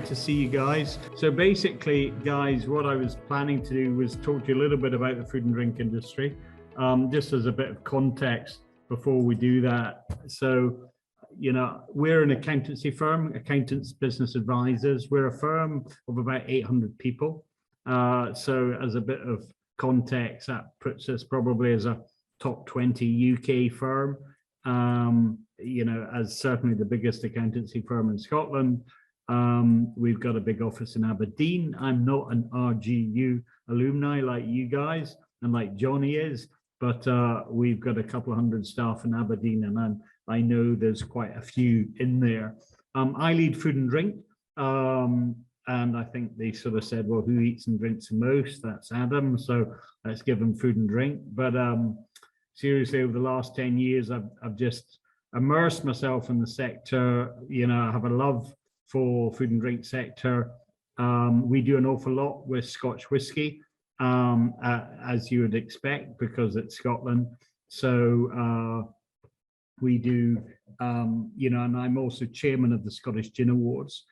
to see you guys. So basically, guys, what I was planning to do was talk to you a little bit about the food and drink industry, just as a bit of context before we do that. So, you know, we're an accountancy firm, Accountants Business Advisors. We're a firm of about 800 people. So as a bit of context, that puts us probably as a top 20 UK firm, you know, as certainly the biggest accountancy firm in Scotland. We've got a big office in Aberdeen. I'm not an RGU alumni like you guys and like Johnny is, but we've got a couple of hundred staff in Aberdeen, and I know there's quite a few in there. I lead food and drink, and I think they sort of said, well, who eats and drinks the most? That's Adam, so let's give him food and drink. But seriously, over the last 10 years, I've just immersed myself in the sector. You know, I have a love for food and drink sector. We do an awful lot with Scotch whisky, as you would expect, because it's Scotland. So we do, you know, and I'm also chairman of the Scottish Gin Awards.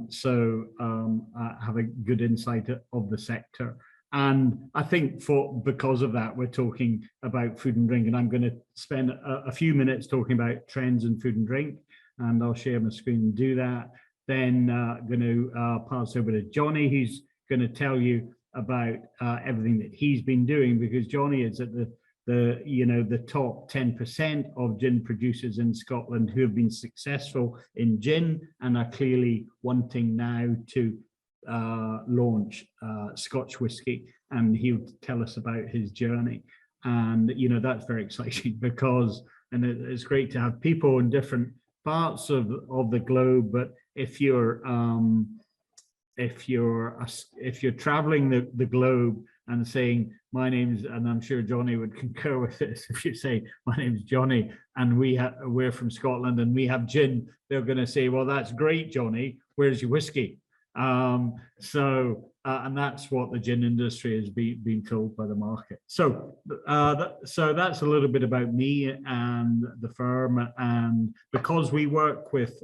So I have a good insight of the sector. And I think because of that, we're talking about food and drink, and I'm going to spend a few minutes talking about trends in food and drink, and I'll share my screen and do that. Then going to pass over to Johnny, who's going to tell you about everything that he's been doing, because Johnny is at the top 10% of gin producers in Scotland who have been successful in gin and are clearly wanting now to launch Scotch whisky, and he'll tell us about his journey. And you know, that's very exciting because, and it's great to have people in different parts of the globe. But if you're traveling the globe and saying my name's, and I'm sure Johnny would concur with this, if you say my name's Johnny and we're from Scotland and we have gin, they're going to say, well, that's great, Johnny, where's your whiskey? And that's what the gin industry has been told by the market. So that's a little bit about me and the firm. And because we work with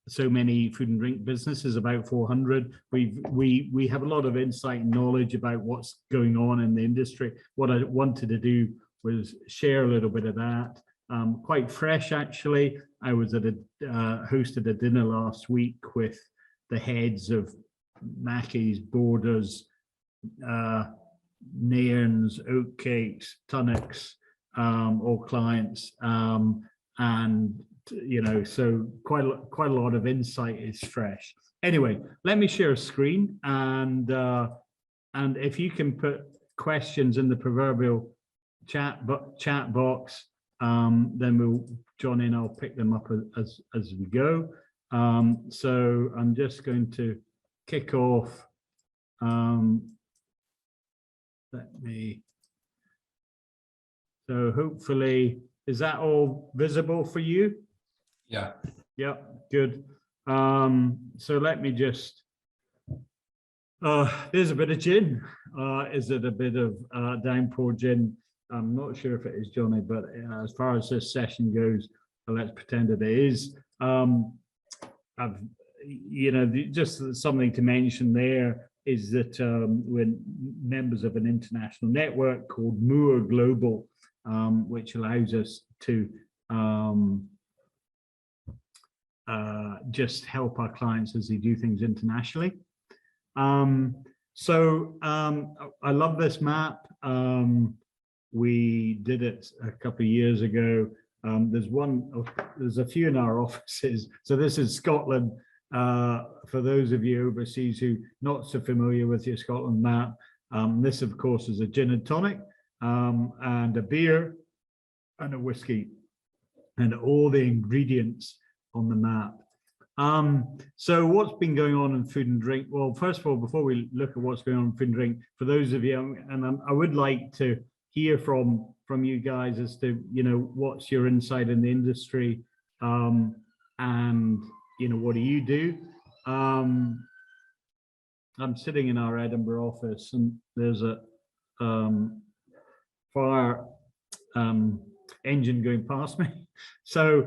so many food and drink businesses, about 400, we have a lot of insight and knowledge about what's going on in the industry. What I wanted to do was share a little bit of that. Quite fresh, actually. I was at hosted a dinner last week with the heads of Mackey's, Borders, Nairns, Oatcakes, Tunnocks, all clients, and you know, so quite a lot of insight is fresh. Anyway, let me share a screen, and if you can put questions in the proverbial chat box, then Johnny and I'll pick them up as we go. So I'm just going to kick off. So hopefully, is that all visible for you? Yeah. Yeah, good. So let me just, there's a bit of gin. Is it a bit of downpour gin? I'm not sure if it is, Johnny, but as far as this session goes, let's pretend it is. You know, just something to mention there is that we're members of an international network called Moore Global, which allows us to just help our clients as they do things internationally. So I love this map. We did it a couple of years ago. There's a few in our offices. So this is Scotland. For those of you overseas who not so familiar with your Scotland map, this of course is a gin and tonic, and a beer and a whiskey, and all the ingredients on the map. So what's been going on in food and drink? Well, first of all, before we look at what's going on in food and drink, for those of you, and I would like to hear from you guys as to, you know, what's your insight in the industry, and you know, what do you do? I'm sitting in our Edinburgh office, and there's a fire engine going past me. So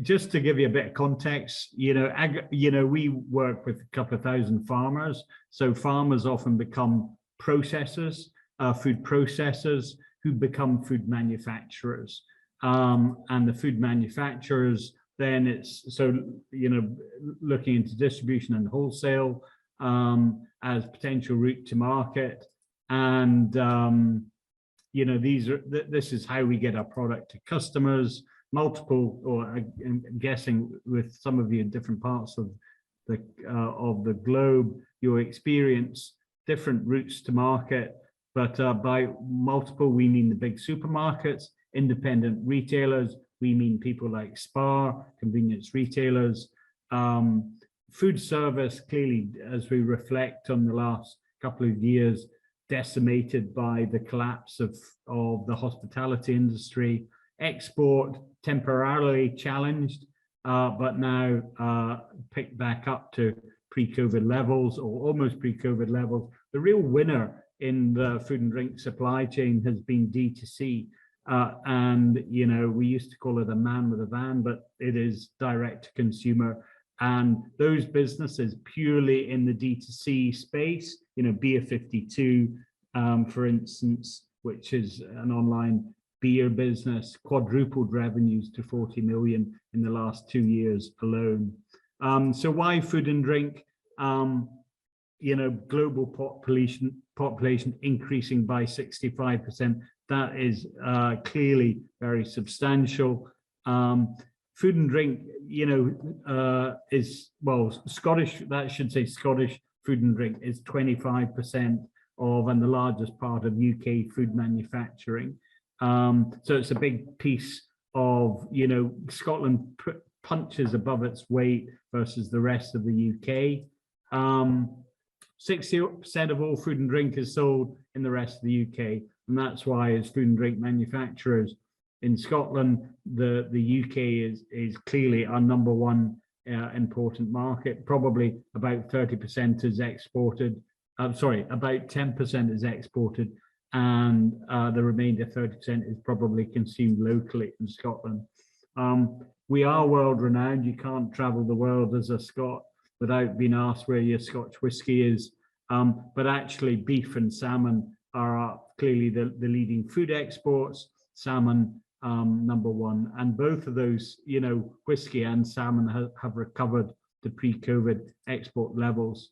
just to give you a bit of context, we work with a couple of thousand farmers. So farmers often become processors, food processors who become food manufacturers. And the food manufacturers, then looking into distribution and wholesale as potential route to market. And this is how we get our product to customers. Multiple, or I'm guessing with some of you in different parts of the globe, you'll experience different routes to market. But by multiple, we mean the big supermarkets, independent retailers. We mean people like Spar, convenience retailers, food service. Clearly, as we reflect on the last couple of years, decimated by the collapse of the hospitality industry. Export temporarily challenged, but now picked back up to pre-COVID levels, or almost pre-COVID levels. The real winner in the food and drink supply chain has been D2C. And we used to call it a man with a van, but it is direct to consumer. And those businesses purely in the D2C space, Beer 52, for instance, which is an online beer business, quadrupled revenues to 40 million in the last 2 years alone. So why food and drink? Global population increasing by 65%. That is clearly very substantial. Food and drink, is, well, Scottish, that should say Scottish food and drink is 25% of, and the largest part of UK food manufacturing. So it's a big piece of, Scotland punches above its weight versus the rest of the UK. 60% of all food and drink is sold in the rest of the UK. And that's why, as food and drink manufacturers in Scotland, the UK is clearly our number one important market. Probably about 30% is exported. About 10% is exported, and the remainder 30% is probably consumed locally in Scotland. We are world renowned. You can't travel the world as a Scot without being asked where your Scotch whisky is. But actually, beef and salmon are clearly the leading food exports. Salmon number one, and both of those, whisky and salmon have recovered to pre-COVID export levels.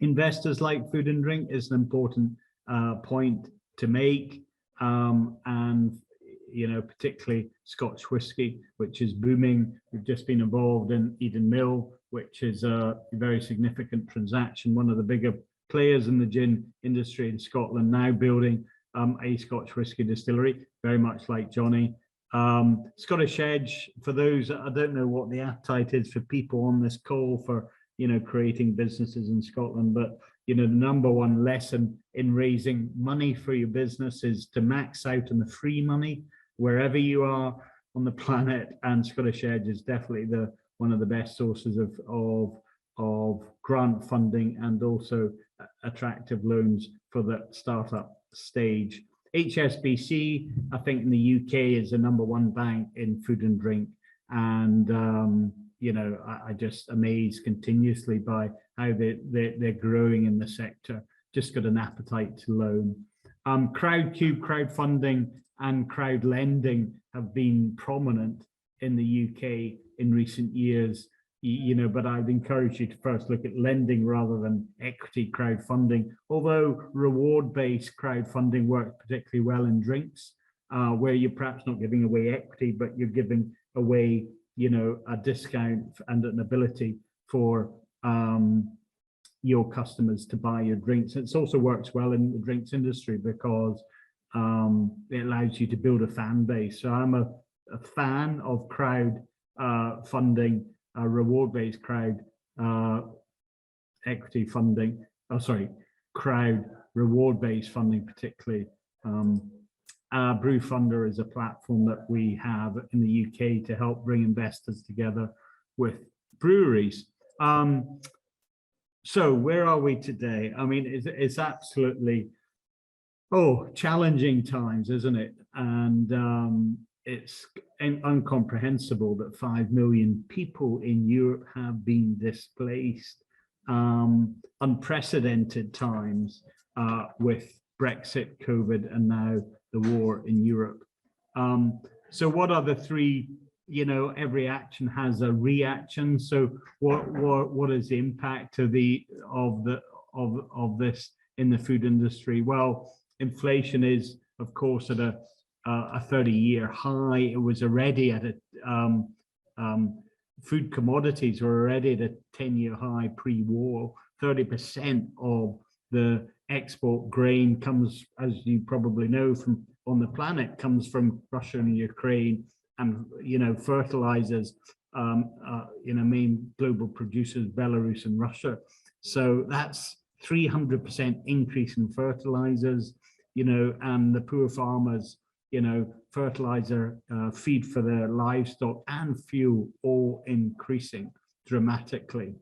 Investors like food and drink is an important point to make, and particularly Scotch whisky, which is booming. We've just been involved in Eden Mill, which is a very significant transaction. One of the bigger players in the gin industry in Scotland, now building a Scotch whisky distillery, very much like Johnny. Scottish Edge, for those, I don't know what the appetite is for people on this call for creating businesses in Scotland, but the number one lesson in raising money for your business is to max out on the free money wherever you are on the planet, and Scottish Edge is definitely one of the best sources of grant funding and also attractive loans for the startup stage. HSBC, I think in the UK, is the number one bank in food and drink, and I just amazed continuously by how they're growing in the sector. Just got an appetite to loan. Crowdcube, crowdfunding, and crowd lending have been prominent in the UK in recent years. But I'd encourage you to first look at lending rather than equity crowdfunding. Although reward-based crowdfunding works particularly well in drinks, where you're perhaps not giving away equity, but you're giving away a discount and an ability for your customers to buy your drinks. It also works well in the drinks industry because it allows you to build a fan base. So I'm a fan of crowd funding, reward-based crowd equity funding. Crowd reward-based funding, particularly. Brew Funder is a platform that we have in the UK to help bring investors together with breweries. So where are we today? I mean, it's absolutely Oh, challenging times, isn't it? And it's incomprehensible that 5 million people in Europe have been displaced. Unprecedented times with Brexit, COVID, and now the war in Europe. So what are the three? You know, every action has a reaction. So what is the impact of this in the food industry? Well, inflation is, of course, at a 30-year high. It was already at food commodities were already at a 10-year high pre-war. 30% of the export grain comes, as you probably know, from on the planet, comes from Russia and Ukraine, and fertilizers. Main global producers, Belarus and Russia. So that's 300% increase in fertilizers, and the poor farmers, fertilizer, feed for their livestock and fuel all increasing dramatically.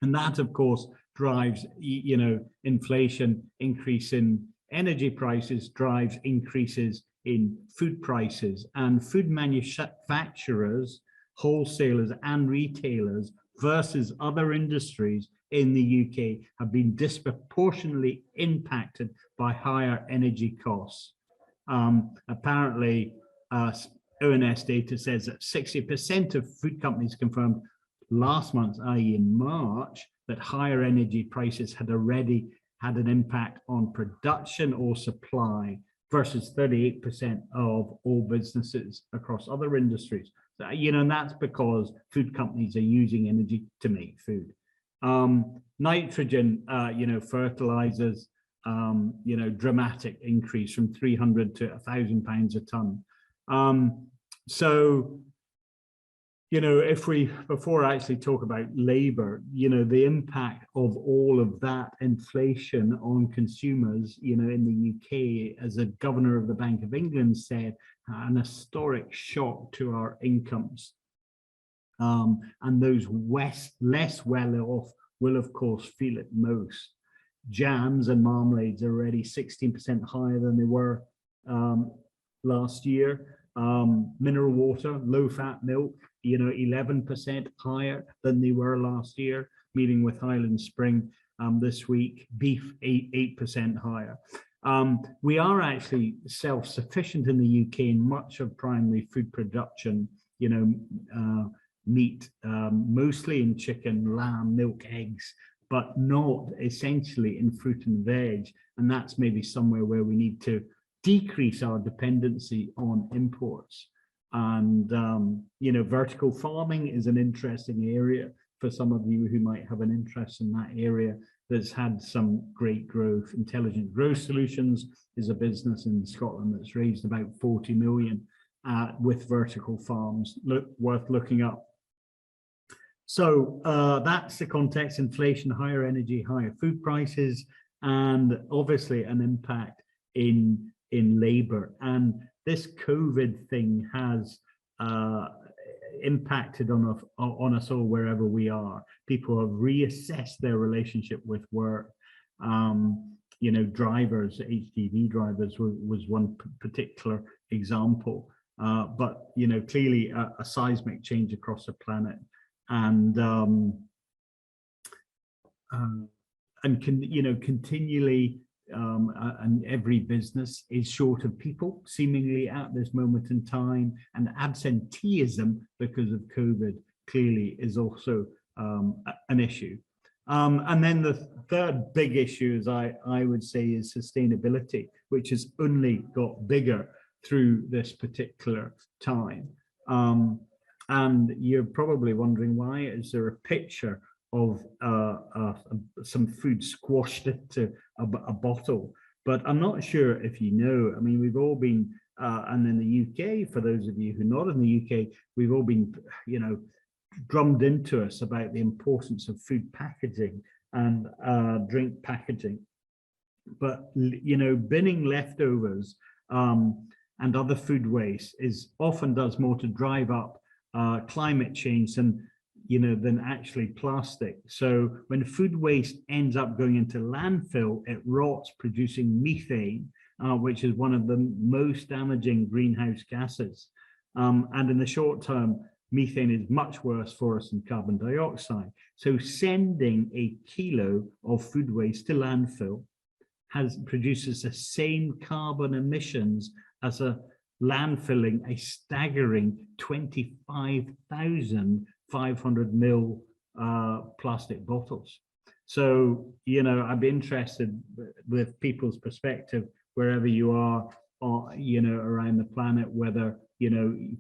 And that, of course, drives, inflation. Increase in energy prices drives increases in food prices, and food manufacturers, wholesalers and retailers versus other industries in the UK have been disproportionately impacted by higher energy costs. Apparently, ONS data says that 60% of food companies confirmed last month, i.e. in March, that higher energy prices had already had an impact on production or supply, versus 38% of all businesses across other industries. So, and that's because food companies are using energy to make food. Nitrogen, fertilizers, dramatic increase from 300 to £1,000 a ton. So, if we, before I actually talk about labor, the impact of all of that inflation on consumers, in the UK, as a governor of the Bank of England said, an historic shock to our incomes. And those less well off will, of course, feel it most. Jams and marmalades are already 16% higher than they were last year. Mineral water, low-fat milk, 11% higher than they were last year. Meeting with Highland Spring this week. Beef, 8% higher. We are actually self-sufficient in the UK in much of primary food production. Meat, mostly in chicken, lamb, milk, eggs, but not essentially in fruit and veg. And that's maybe somewhere where we need to decrease our dependency on imports. And, vertical farming is an interesting area for some of you who might have an interest in that area. That's had some great growth. Intelligent Growth Solutions is a business in Scotland that's raised about 40 million with vertical farms, worth looking up. So that's the context: inflation, higher energy, higher food prices, and obviously an impact in labor. And this COVID thing has impacted on us all wherever we are. People have reassessed their relationship with work. Drivers, HGV drivers was one particular example, but clearly a seismic change across the planet. And continually, and every business is short of people, seemingly at this moment in time, and absenteeism because of COVID clearly is also an issue. And then the third big issue, as I would say, is sustainability, which has only got bigger through this particular time. And you're probably wondering, why is there a picture of some food squashed into a bottle? But I'm not sure if you know. I mean, we've all been, and in the UK, for those of you who are not in the UK, we've all been, drummed into us about the importance of food packaging and drink packaging. But binning leftovers and other food waste often does more to drive up climate change than than actually plastic. So when food waste ends up going into landfill, it rots, producing methane, which is one of the most damaging greenhouse gases. And in the short term, methane is much worse for us than carbon dioxide. So sending a kilo of food waste to landfill produces the same carbon emissions as landfilling a staggering 25,500 mil plastic bottles. So, I'd be interested with people's perspective, wherever you are, around the planet, whether,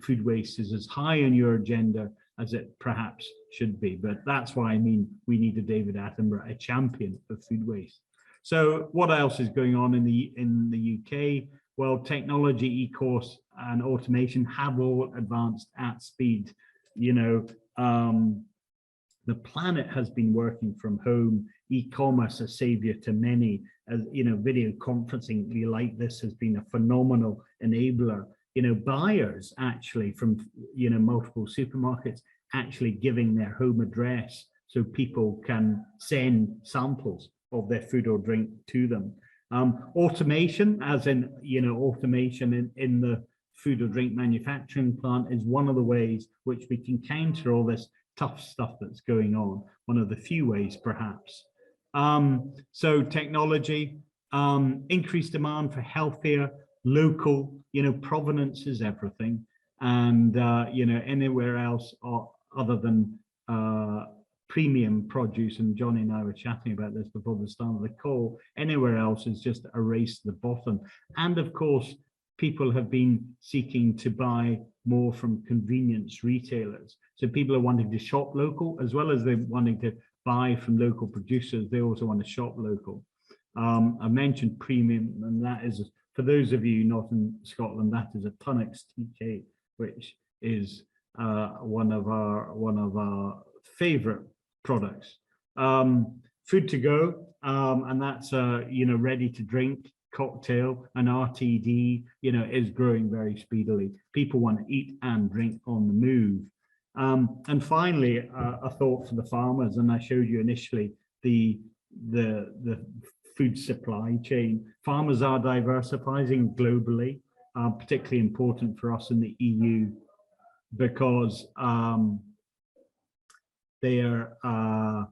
food waste is as high on your agenda as it perhaps should be. But that's why we need a David Attenborough, a champion of food waste. So what else is going on in the UK? Well, technology, e-commerce, and automation have all advanced at speed. The planet has been working from home. E-commerce, a savior to many. As video conferencing like this has been a phenomenal enabler. Buyers actually from multiple supermarkets actually giving their home address so people can send samples of their food or drink to them. Automation, as in automation in the food or drink manufacturing plant, is one of the ways which we can counter all this tough stuff that's going on. One of the few ways, perhaps. So technology, increased demand for healthier, local, provenance is everything. And, anywhere else other than premium produce, and Johnny and I were chatting about this before the start of the call, anywhere else is just a race to the bottom. And of course, people have been seeking to buy more from convenience retailers. So people are wanting to shop local, as well as they're wanting to buy from local producers. They also want to shop local. I mentioned premium, and that is, for those of you not in Scotland, that is a Tunnock's tea cake, which is one of our favorite products. Food to go, and that's ready to drink cocktail, and RTD, is growing very speedily. People want to eat and drink on the move. And finally, a thought for the farmers, and I showed you initially the food supply chain. Farmers are diversifying globally, particularly important for us in the EU, because they are,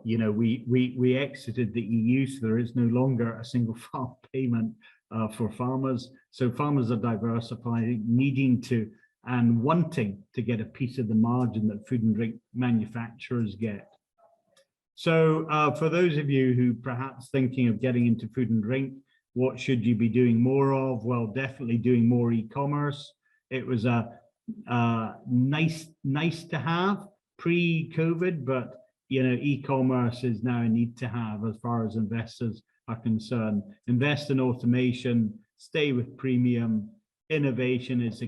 we exited the EU, so there is no longer a single farm payment for farmers. So farmers are diversifying, needing to and wanting to get a piece of the margin that food and drink manufacturers get. So for those of you who perhaps thinking of getting into food and drink, what should you be doing more of? Well, definitely doing more e-commerce. It was a nice to have pre-COVID, but e-commerce is now a need to have as far as investors are concerned. Invest in automation, stay with premium. Innovation is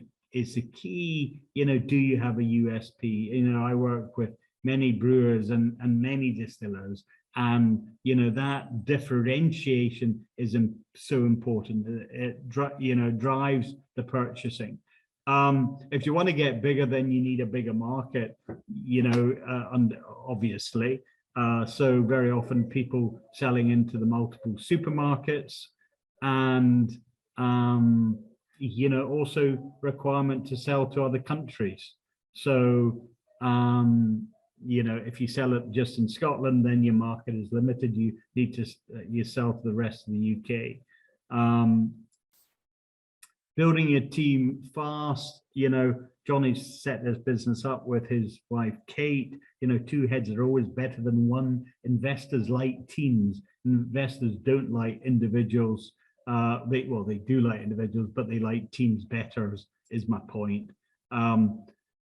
the key. Do you have a USP? I work with many brewers and many distillers, and that differentiation is so important. It drives the purchasing. If you want to get bigger, then you need a bigger market, and obviously. So very often people selling into the multiple supermarkets, and also requirement to sell to other countries. So if you sell it just in Scotland, then your market is limited. You need to you sell to the rest of the UK. Building a team fast. Johnny's set this business up with his wife Kate. Two heads are always better than one. Investors like teams. Investors don't like individuals. They do like individuals, but they like teams better, is my point.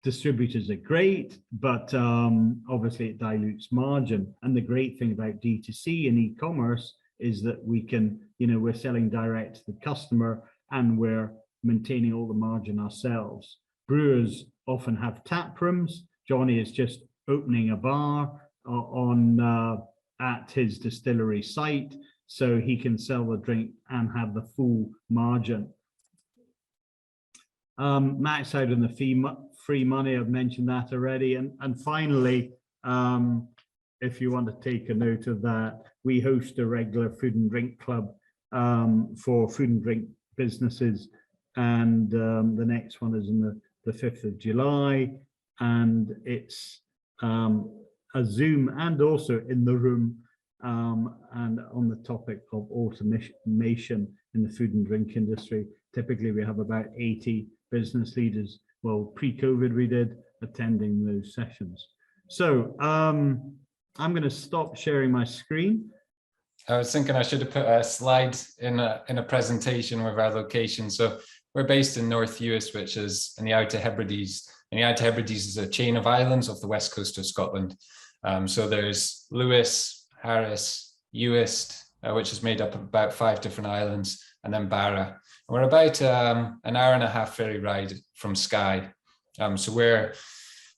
Distributors are great, but obviously it dilutes margin. And the great thing about D2C and e-commerce is that we can, we're selling direct to the customer, and we're maintaining all the margin ourselves. Brewers often have tap rooms. Johnny is just opening a bar at his distillery site, so he can sell the drink and have the full margin. max out on the free money. I've mentioned that already. And finally, if you want to take a note of that, we host a regular food and drink club for food and drink businesses. And the next one is on the 5th of July. And it's a Zoom and also in the room, and on the topic of automation in the food and drink industry. Typically, we have about 80 business leaders, well, pre-COVID we did, attending those sessions. So I'm going to stop sharing my screen. I was thinking I should have put a slide in a presentation with our location. So we're based in North Uist, which is in the Outer Hebrides. And the Outer Hebrides is a chain of islands off the west coast of Scotland. So there's Lewis, Harris, Uist, which is made up of about 5 different islands, and then Barra. And we're about an hour and a half ferry ride from Skye. So we're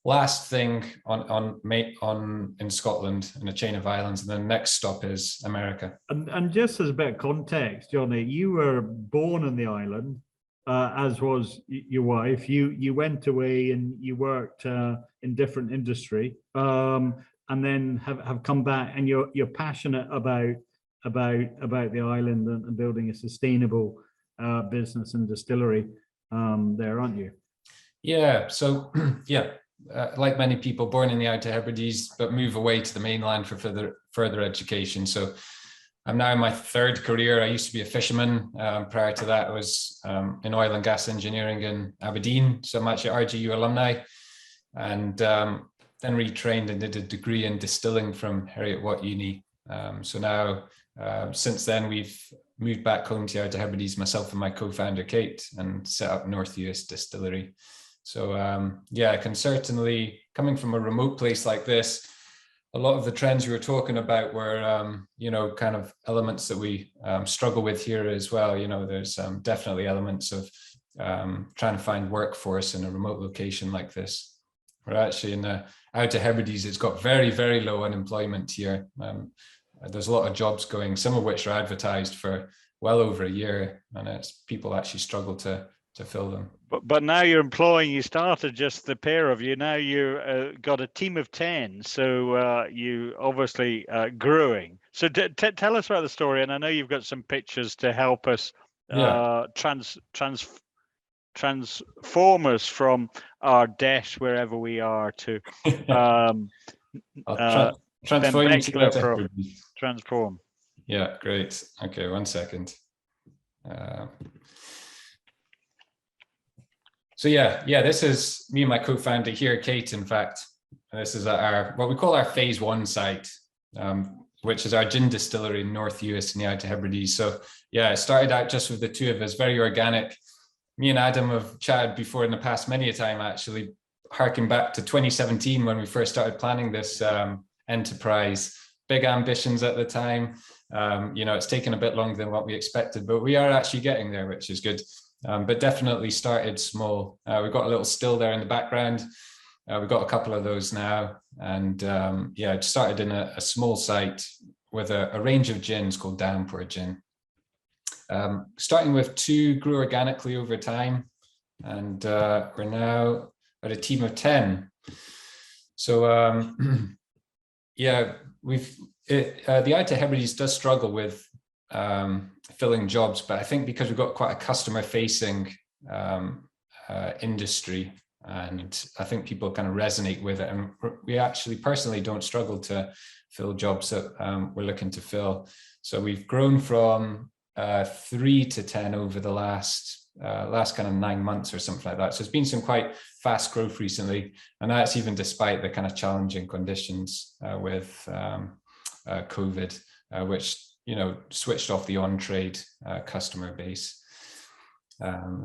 last thing in Scotland in a chain of islands, and the next stop is America. And just as a bit of context, Johnny, you were born on the island, as was your wife. You went away and you worked in different industry, and then have come back, and you're passionate about the island and building a sustainable business and distillery there, aren't you? Yeah. So yeah. Like many people, born in the Outer Hebrides, but move away to the mainland for further education. So I'm now in my 3rd career. I used to be a fisherman. Prior to that, I was in oil and gas engineering in Aberdeen. So I'm actually RGU alumni, and then retrained and did a degree in distilling from Heriot-Watt Uni. So now, since then, we've moved back home to the Outer Hebrides, myself and my co-founder Kate, and set up North Uist Distillery. So yeah, I can certainly, coming from a remote place like this, a lot of the trends you were talking about were, you know, kind of elements that we struggle with here as well. You know, there's definitely elements of trying to find workforce in a remote location like this. We're actually in the Outer Hebrides, it's got very, very low unemployment here. There's a lot of jobs going, some of which are advertised for well over a year, and it's people actually struggle to fill them. But now you're employing, you started just the pair of you, now you got a team of 10, so you obviously growing. So tell us about the story, and I know you've got some pictures to help us transform us from our debt wherever we are to transform. Yeah, great. Okay, 1 second. So yeah, this is me and my co-founder here, Kate, in fact. This is our, what we call our phase 1 site, which is our gin distillery in North Uist in the Outer Hebrides. So yeah, it started out just with the two of us, very organic. Me and Adam have chatted before in the past many a time, actually, harking back to 2017 when we first started planning this enterprise. Big ambitions at the time. You know, it's taken a bit longer than what we expected, but we are actually getting there, which is good. But definitely started small. We've got a little still there in the background. We've got a couple of those now. And yeah, it started in a small site with a range of gins called Downpour Gin. Starting with 2, grew organically over time. And we're now at a team of 10. So yeah, the Outer Hebrides does struggle with filling jobs, but I think because we've got quite a customer-facing industry, and I think people kind of resonate with it, and we actually personally don't struggle to fill jobs that we're looking to fill. So we've grown from 3 to 10 over the last kind of 9 months or something like that. So it's been some quite fast growth recently, and that's even despite the kind of challenging conditions with COVID, which, you know, switched off the on-trade customer base.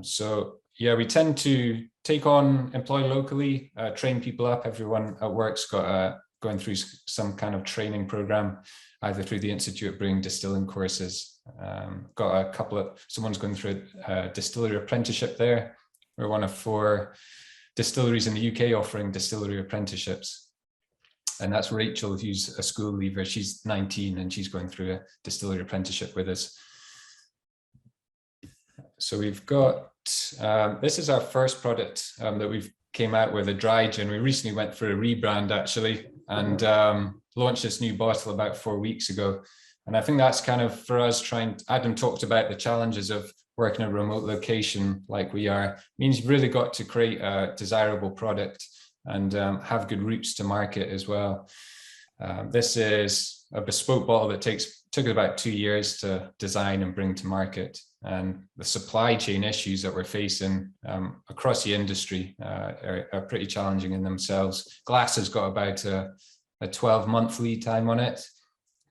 So yeah, we tend to employ locally, train people up. Everyone at work's got going through some kind of training program, either through the Institute of Brewing Distilling courses. Got a couple of, someone's going through a distillery apprenticeship there. We're one of 4 distilleries in the UK offering distillery apprenticeships. And that's Rachel, who's a school leaver. She's 19 and she's going through a distillery apprenticeship with us. So we've got this is our first product that we've came out with, a dry gin. We recently went for a rebrand actually, and launched this new bottle about 4 weeks ago. And I think that's kind of for us Adam talked about the challenges of working in a remote location like we are. It means you've really got to create a desirable product and have good routes to market as well. This is a bespoke bottle that took about 2 years to design and bring to market. And the supply chain issues that we're facing across the industry are pretty challenging in themselves. Glass has got about a 12-month lead time on it.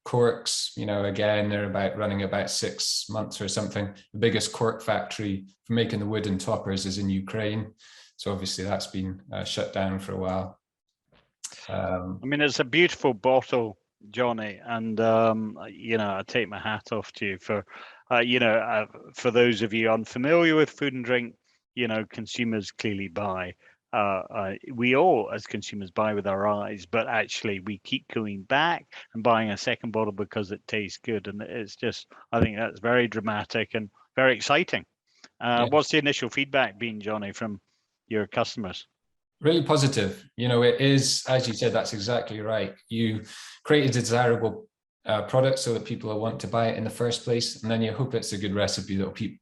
Corks, again, they're running about 6 months or something. The biggest cork factory for making the wooden toppers is in Ukraine. So obviously that's been shut down for a while. I mean, it's a beautiful bottle, Johnny, and I take my hat off to you for those of you unfamiliar with food and drink. Consumers clearly buy. We all, as consumers, buy with our eyes, but actually we keep going back and buying a second bottle because it tastes good, and it's just, I think that's very dramatic and very exciting. What's the initial feedback been, Johnny, from your customers? Really positive. It is, as you said, that's exactly right. You create a desirable product so that people will want to buy it in the first place, and then you hope it's a good recipe that will keep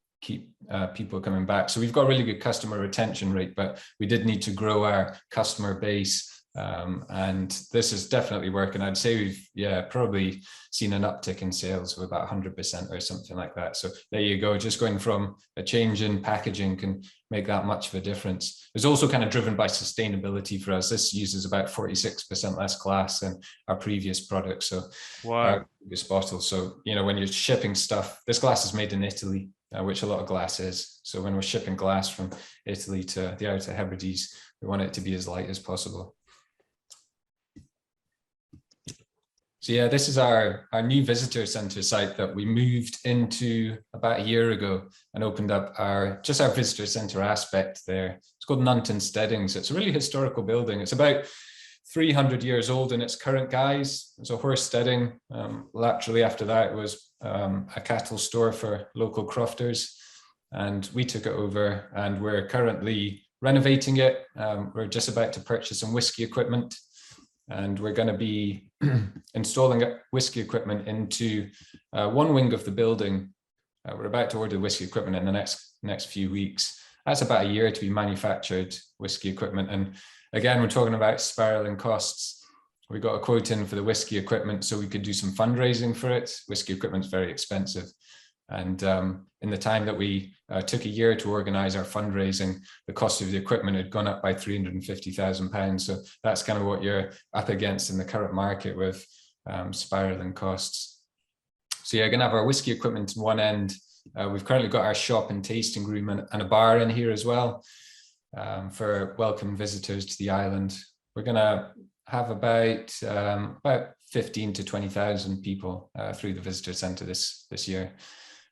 people coming back. So we've got a really good customer retention rate, but we did need to grow our customer base. And this is definitely working. I'd say we've probably seen an uptick in sales of about 100% or something like that. So there you go. Just going from a change in packaging can make that much of a difference. It's also kind of driven by sustainability for us. This uses about 46% less glass than our previous product. So wow, this bottle. So when you're shipping stuff, this glass is made in Italy, which a lot of glass is. So when we're shipping glass from Italy to the Outer Hebrides, we want it to be as light as possible. So yeah, this is our new visitor center site that we moved into about a year ago and opened up our visitor center aspect there. It's called Nunton Steadings. It's a really historical building. It's about 300 years old in its current guise. It's a horse steading. Laterally after that, it was a cattle store for local crofters, and we took it over and we're currently renovating it. We're just about to purchase some whiskey equipment, and we're going to be installing whiskey equipment into one wing of the building. We're about to order whiskey equipment in the next few weeks. That's about a year to be manufactured whiskey equipment. And again, we're talking about spiraling costs. We got a quote in for the whiskey equipment so we could do some fundraising for it. Whiskey equipment's very expensive. And in the time that we took a year to organize our fundraising, the cost of the equipment had gone up by £350,000. So that's kind of what you're up against in the current market with spiraling costs. So yeah, you're gonna have our whiskey equipment in one end. We've currently got our shop and tasting room and a bar in here as well for welcome visitors to the island. We're gonna have about 15 to 20,000 people through the visitor centre this year,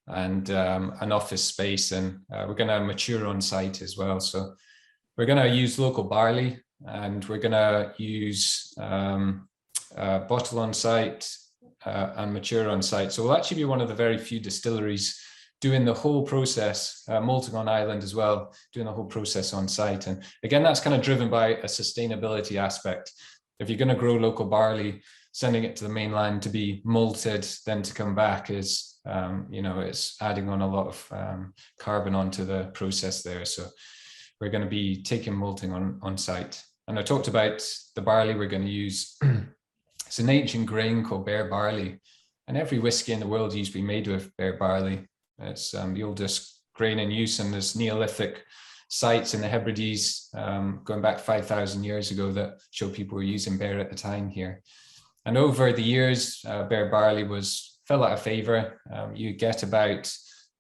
and an office space, and we're going to mature on site as well. So we're going to use local barley, and we're going to use bottle on site and mature on site. So we'll actually be one of the very few distilleries doing the whole process, malting on island as well, doing the whole process on site. And again, that's kind of driven by a sustainability aspect. If you're going to grow local barley, sending it to the mainland to be malted, then to come back is, it's adding on a lot of carbon onto the process there. So we're going to be taking malting on site. And I talked about the barley we're going to use. It's an ancient grain called bear barley, and every whiskey in the world used to be made with bear barley. It's the oldest grain in use, and there's Neolithic sites in the Hebrides going back 5,000 years ago that show people were using bear at the time here. And over the years, bear barley fell out of favor. You get about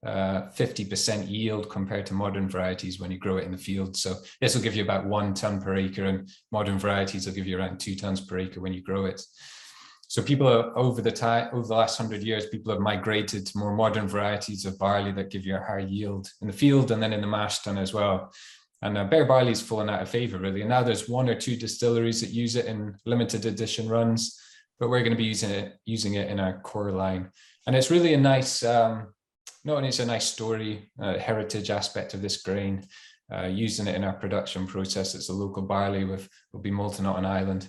50% yield compared to modern varieties when you grow it in the field. So this will give you about 1 ton per acre, and modern varieties will give you around 2 tons per acre when you grow it. So people are, over the last 100 years, people have migrated to more modern varieties of barley that give you a higher yield in the field and then in the mash tun as well. And bear barley is fallen out of favor, really. And now there's 1 or 2 distilleries that use it in limited edition runs, but we're going to be using it in our core line. And it's really a nice not only it's a nice story, heritage aspect of this grain, using it in our production process. It's a local barley will be malted on Ireland.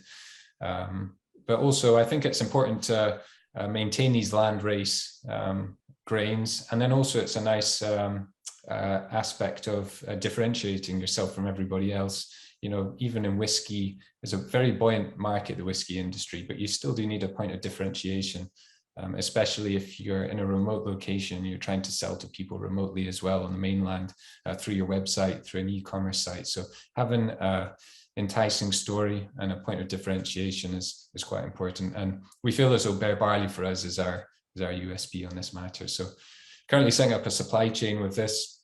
But also I think it's important to maintain these landrace grains. And then also it's a nice aspect of differentiating yourself from everybody else. You know, even in whiskey, there's a very buoyant market, the whiskey industry, but you still do need a point of differentiation, especially if you're in a remote location, you're trying to sell to people remotely as well on the mainland through your website, through an e-commerce site. So having an enticing story and a point of differentiation is quite important. And we feel as though bare barley for us is our USP on this matter. So currently setting up a supply chain with this.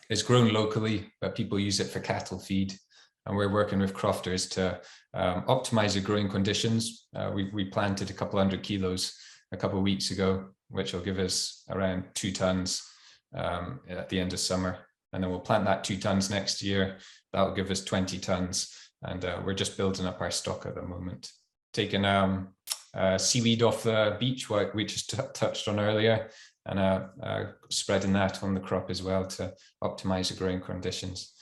It's grown locally, but people use it for cattle feed. And we're working with crofters to optimize the growing conditions. We planted a couple 100 kilos a couple of weeks ago, which will give us around 2 tons at the end of summer. And then we'll plant that 2 tons next year. That'll give us 20 tons. And we're just building up our stock at the moment. Taking seaweed off the beach, what we just touched on earlier, and spreading that on the crop as well to optimize the growing conditions.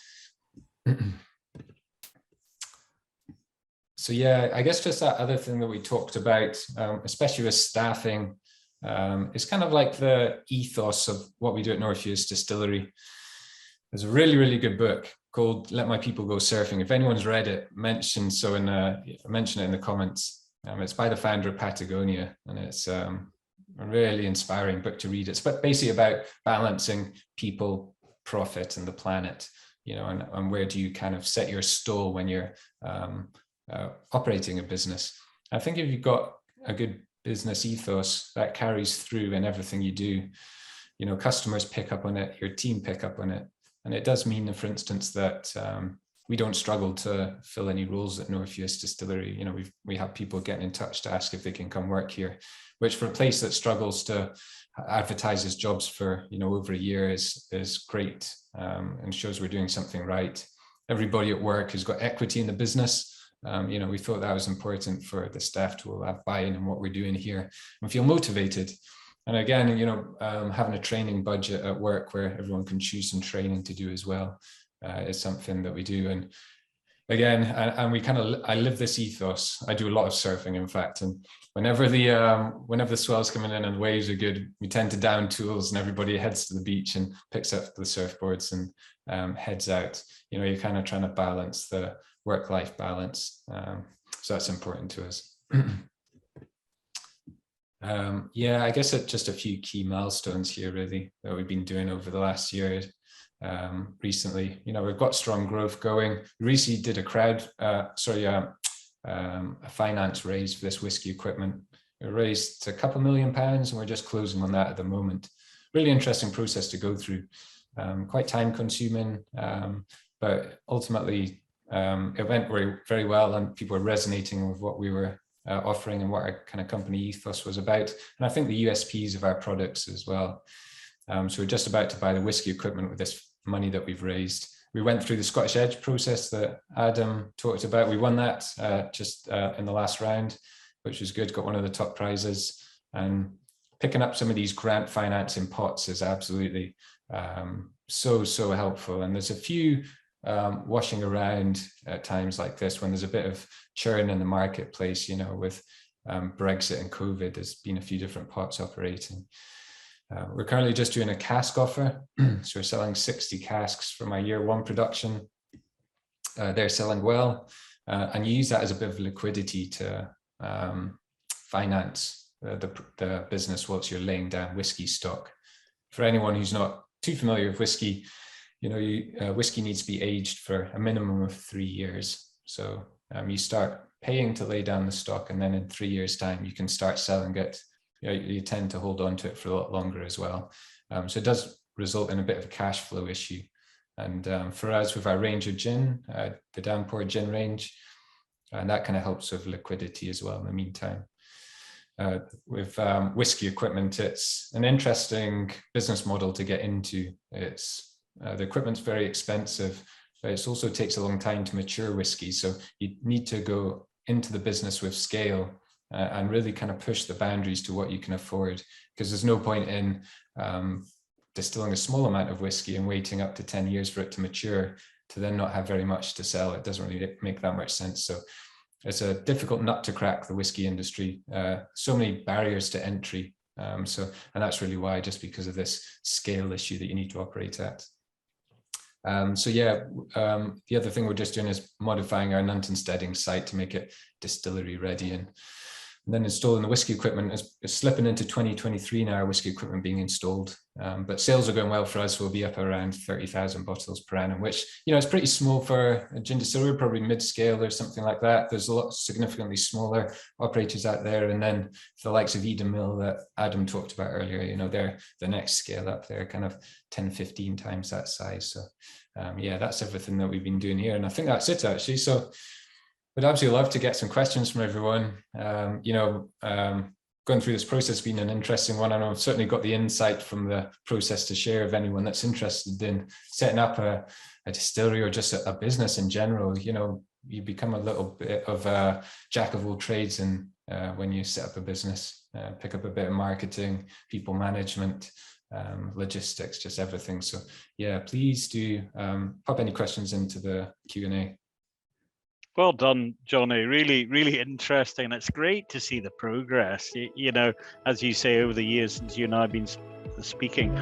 So yeah, I guess just that other thing that we talked about, especially with staffing, is kind of like the ethos of what we do at Northwest Distillery. There's a really, really good book called Let My People Go Surfing. If anyone's read it, mention it in the comments. It's by the founder of Patagonia, and it's a really inspiring book to read. It's basically about balancing people, profit, and the planet, you know, and where do you kind of set your stall when you're operating a business. I think if you've got a good business ethos, that carries through in everything you do. You know, customers pick up on it, your team pick up on it. And it does mean, for instance, that we don't struggle to fill any roles at Northwest Distillery. You know, we have people getting in touch to ask if they can come work here, which for a place that struggles to advertise its jobs for, you know, over a year is great, and shows we're doing something right. Everybody at work has got equity in the business. You know, we thought that was important for the staff to have buy-in in what we're doing here and feel motivated. And again, you know, having a training budget at work where everyone can choose some training to do as well is something that we do. And again, and we I live this ethos. I do a lot of surfing, in fact, and whenever the swell's coming in and the waves are good, we tend to down tools and everybody heads to the beach and picks up the surfboards and heads out. You know, you're kind of trying to balance the work-life balance. So that's important to us. Yeah, I guess just a few key milestones here really that we've been doing over the last year. Recently, you know, we've got strong growth going. We recently did a finance raise for this whiskey equipment. We raised £2 million and we're just closing on that at the moment. Really interesting process to go through. Quite time consuming, but ultimately it went very, very well and people were resonating with what we were offering and what our kind of company ethos was about. And I think the USPs of our products as well. So we're just about to buy the whiskey equipment with this money that we've raised. We went through the Scottish Edge process that Adam talked about. We won that just in the last round, which was good, got one of the top prizes. And picking up some of these grant financing pots is absolutely so helpful. And there's a few washing around at times like this when there's a bit of churn in the marketplace, you know, with Brexit and COVID, there's been a few different pots operating. We're currently just doing a cask offer. So we're selling 60 casks from our year 1 production. They're selling well. And you use that as a bit of liquidity to finance the business whilst you're laying down whiskey stock. For anyone who's not too familiar with whiskey, you know, whiskey needs to be aged for a minimum of 3 years. So you start paying to lay down the stock, and then in 3 years' time, you can start selling it. You tend to hold on to it for a lot longer as well. So it does result in a bit of a cash flow issue. And for us, with our range of gin, the Downpour gin range, and that kind of helps with liquidity as well in the meantime. With whiskey equipment, it's an interesting business model to get into. It's the equipment's very expensive, but it also takes a long time to mature whiskey. So you need to go into the business with scale and really kind of push the boundaries to what you can afford, because there's no point in distilling a small amount of whiskey and waiting up to 10 years for it to mature to then not have very much to sell. It doesn't really make that much sense. So it's a difficult nut to crack, the whiskey industry. So many barriers to entry. And that's really why, just because of this scale issue that you need to operate at. The other thing we're just doing is modifying our Nuntonsteading site to make it distillery ready, and then installing the whiskey equipment. Is slipping into 2023 now, our whiskey equipment being installed. But sales are going well for us. We'll be up around 30,000 bottles per annum, which, is pretty small for a gin distillery, probably mid-scale or something like that. There's a lot significantly smaller operators out there. And then the likes of Eden Mill that Adam talked about earlier, they're the next scale up. They're kind of 10, 15 times that size. So that's everything that we've been doing here. And I think that's it, actually. So I'd absolutely love to get some questions from everyone. Going through this process has been an interesting one, and I've certainly got the insight from the process to share of anyone that's interested in setting up a distillery or just a business in general. You become a little bit of a jack of all trades, and when you set up a business, pick up a bit of marketing, people management, logistics, just everything. So yeah, please do pop any questions into the Q&A. Well done, Johnny. Really, really interesting. It's great to see the progress, as you say, over the years since you and I have been speaking.